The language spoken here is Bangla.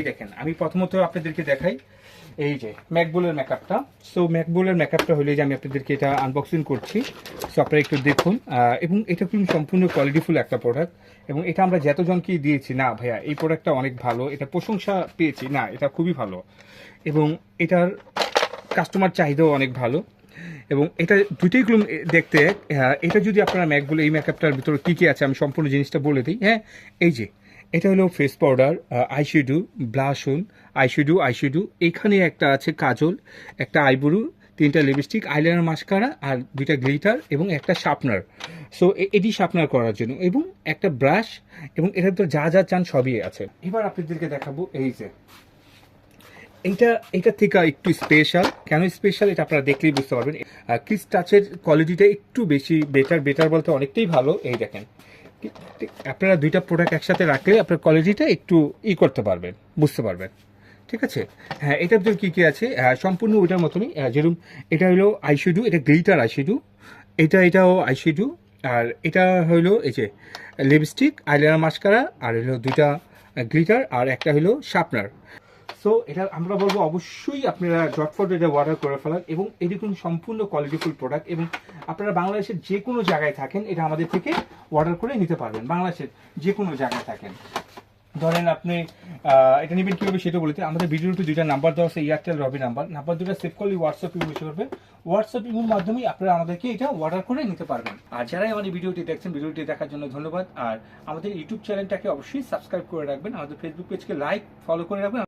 দেখেন আমি প্রথমত আপনাদেরকে দেখাই এই যে ম্যাকবুলের মেকআপটা। সো ম্যাকবুলের মেকআপটা হলে যে আমি আপনাদেরকে এটা আনবক্সিং করছি, সো আপনারা একটু দেখুন। এবং এটা খুব সম্পূর্ণ কোয়ালিটিফুল একটা প্রোডাক্ট, এবং এটা আমরা যতজনকে দিয়েছি না ভাইয়া এই প্রোডাক্টটা অনেক ভালো, এটা প্রশংসা পেয়েছি, না এটা খুবই ভালো, এবং এটার কাস্টমার চাহিদাও অনেক ভালো। এবং এটা দুইটাই গুলো দেখতে এটা যদি আপনারা ম্যাকবুল এই মেকআপটার ভিতরে কী কী আছে আমি সম্পূর্ণ জিনিসটা বলে দিই। হ্যাঁ, এই যে এটা হলো ফেস পাউডার, আইশ্যাডো, ব্লাশন, আইশ্যাডো, এখানে একটা আছে কাজল, একটা আইব্রু, 3টা লিপস্টিক, আইলাইনার, মাস্কারা, আর 2টা গ্লিটার এবং একটা শার্পনার। সো এটি শার্পনার করার জন্য, এবং একটা ব্রাশ, এবং এটার তো যা যা চান সবই আছে। এবার আপনাদেরকে দেখাবো এই যে এটা থেকে একটু স্পেশাল। কেন স্পেশাল এটা আপনারা দেখলেই বুঝতে পারবেন। ক্রিস টাচের কোয়ালিটিটা একটু বেশি বেটার বলতে অনেকটাই ভালো। এই দেখেন, আপনারা 2টা প্রোডাক্ট একসাথে রাখলে আপনার কোয়ালিটিটা একটু করতে পারবেন, বুঝতে পারবেন। ঠিক আছে। হ্যাঁ, এটার ভিতরে কী কী আছে সম্পূর্ণ ওইটার মতনই। যেরকম এটা হলো আইশ্যাডো, এটা গ্লিটার আইশ্যাডো, এটাও আইশ্যাডো, আর এটা হলো এই যে লিপস্টিক, আইলাইনার, মাস্কারা, আর হলো 2টা গ্লিটার, আর একটা হলো শার্পনার। সো এটা আমরা বলবো অবশ্যই আপনারা ঝটফট এটা অর্ডার করে ফেলান, এবং এরকম সম্পূর্ণ কোয়ালিটিফুল প্রোডাক্ট, এবং আপনারা বাংলাদেশের যে কোনো জায়গায় থাকেন এটা আমাদের থেকে অর্ডার করে নিতে পারবেন। বাংলাদেশের যে কোনো জায়গায় থাকেন, ধরেন আপনি এটা নেবেন কীভাবে সেটা বলতে আমাদের ভিডিওতে 2টা নাম্বার দেওয়া আছে, এয়ারটেল, রবি নাম্বার 2টা সেভ করলে হোয়াটসঅ্যাপ ইউজ করবে, হোয়াটসঅ্যাপ ইউর মাধ্যমেই আপনারা আমাদেরকে এটা অর্ডার করে নিতে পারবেন। আর যারাই আমাদের ভিডিওটি দেখছেন, ভিডিওটি দেখার জন্য ধন্যবাদ। আর আমাদের ইউটিউব চ্যানেলটাকে অবশ্যই সাবস্ক্রাইব করে রাখবেন, আমাদের ফেসবুক পেজকে লাইক ফলো করে রাখবেন।